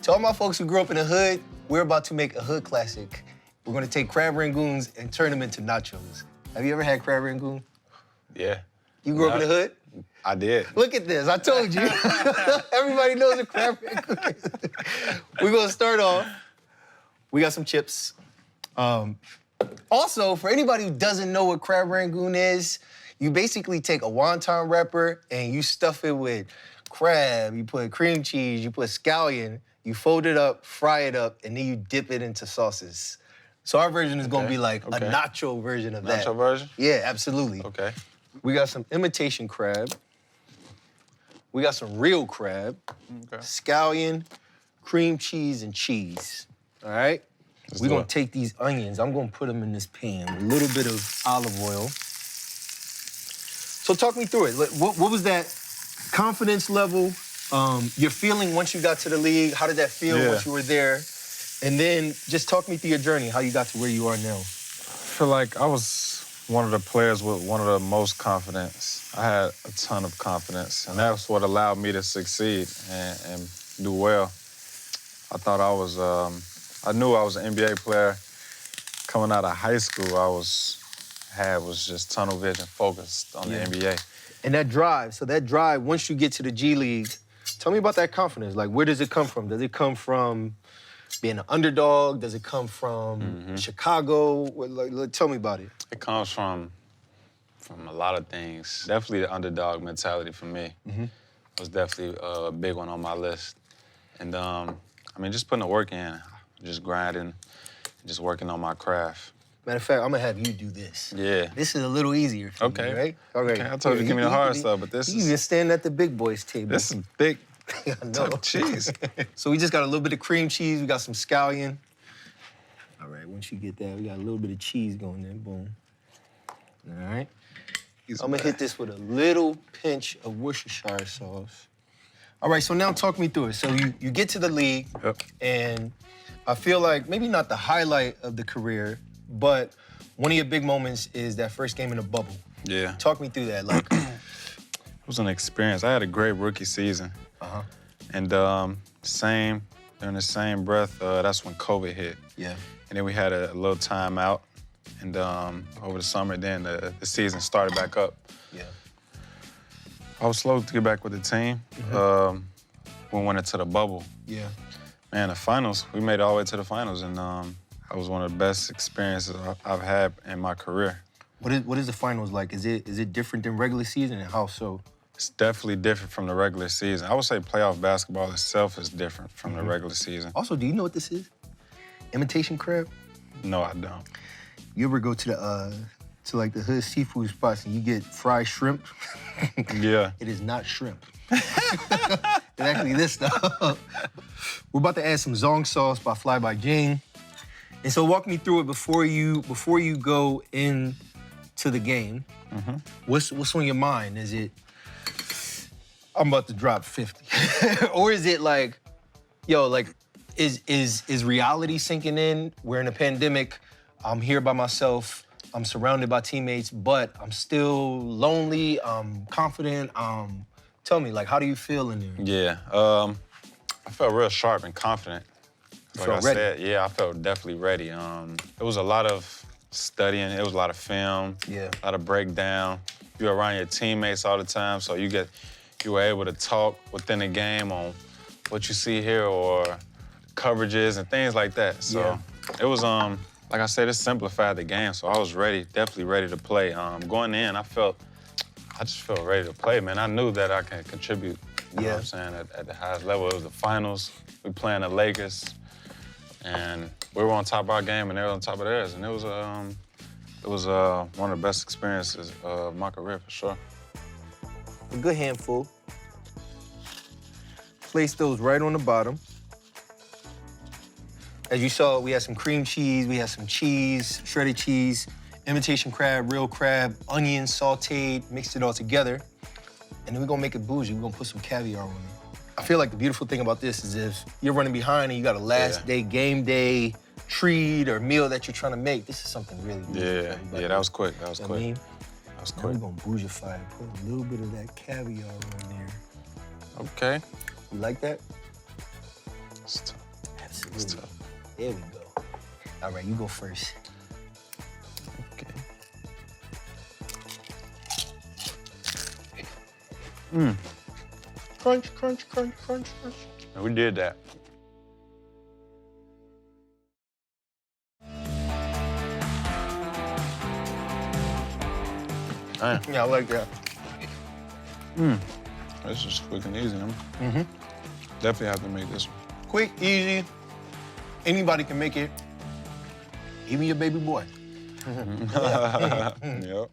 To all my folks who grew up in the hood, we're about to make a hood classic. We're gonna take crab rangoons and turn them into nachos. Have you ever had crab rangoon? Yeah. You grew up in the hood? I did. Look at this, I told you. Everybody knows what crab rangoon is. We're gonna start off. We got some chips. Also, for anybody who doesn't know what crab rangoon is, you basically take a wonton wrapper and you stuff it with crab, you put cream cheese, you put scallion, you fold it up, fry it up, and then you dip it into sauces. So our version is gonna be like a nacho version of that. Nacho version? Yeah, absolutely. Okay. We got some imitation crab. We got some real crab, scallion, cream cheese, and cheese. All right? We're gonna take these onions, I'm gonna put them in this pan, a little bit of olive oil. So talk me through it. What was that confidence level, your feeling once you got to the league? How did that feel once you were there? And then just talk me through your journey, how you got to where you are now. I feel like I was one of the players with one of the most confidence. I had a ton of confidence, and that's what allowed me to succeed and do well. I thought I knew I was an NBA player. Coming out of high school, was just tunnel vision focused on the NBA. And that drive, once you get to the G League, tell me about that confidence. Like, where does it come from? Does it come from being an underdog? Does it come from Chicago? Tell me about it. It comes from a lot of things. Definitely the underdog mentality for me was definitely a big one on my list. And I mean, just putting the work in, just grinding, just working on my craft. Matter of fact, I'm gonna have you do this. Yeah. This is a little easier for you, right? All right. Okay, I told you to give me the hard stuff, but this is... You can stand at the big boys table. This is big type of cheese. So we just got a little bit of cream cheese, we got some scallion. All right, once you get that, we got a little bit of cheese going in, boom. All right. I'm gonna hit this with a little pinch of Worcestershire sauce. All right, so now talk me through it. So you get to the league, and I feel like maybe not the highlight of the career, but one of your big moments is that first game in the bubble. Yeah. Talk me through that. Like, it was an experience. I had a great rookie season. And during the same breath, that's when COVID hit. Yeah. And then we had a little time out. And over the summer, then the season started back up. Yeah. I was slow to get back with the team. We went into the bubble. Yeah. Man, the finals, we made it all the way to the finals, and that was one of the best experiences I've had in my career. What is the finals like? Is it different than regular season, and how so? It's definitely different from the regular season. I would say playoff basketball itself is different from the regular season. Also, do you know what this is? Imitation crab? No, I don't. You ever go to like the hood seafood spots and you get fried shrimp? Yeah. It is not shrimp. It's actually this stuff. We're about to add some zong sauce by Fly by Jing. And so walk me through it before you go into the game. What's on your mind? Is it, I'm about to drop 50? Or is it like, yo, like, is reality sinking in? We're in a pandemic. I'm here by myself. I'm surrounded by teammates, but I'm still lonely. I'm confident. Tell me, like, how do you feel in there? Yeah, I felt real sharp and confident. Like I said, yeah, I felt definitely ready. It was a lot of studying. It was a lot of film. Yeah. A lot of breakdown. You're around your teammates all the time, so you were able to talk within the game on what you see here or coverages and things like that. So it was, like I said, it simplified the game, so I was ready, definitely ready to play. Going in, I just felt ready to play, man. I knew that I could contribute, you know what I'm saying, at the highest level. It was the finals, we playing the Lakers, and we were on top of our game and they were on top of theirs, and it was one of the best experiences of my career, for sure. A good handful. Place those right on the bottom. As you saw, we had some cream cheese, we had some cheese, shredded cheese, imitation crab, real crab, onions, sauteed, mixed it all together. And then we're gonna make it bougie. We're gonna put some caviar on it. I feel like the beautiful thing about this is if you're running behind and you got a last day, game day treat or meal that you're trying to make, this is something really good. Yeah, that was quick, that was quick. I mean? That was now quick. we're gonna bougify it, put a little bit of that caviar on there. Okay. You like that? It's It's tough. There we go. All right, you go first. Okay. Crunch, crunch, crunch, crunch, crunch. And we did that. Yeah, I like that. This is quick and easy. Definitely have to make this one. Quick, easy. Anybody can make it. Even your baby boy. Yep.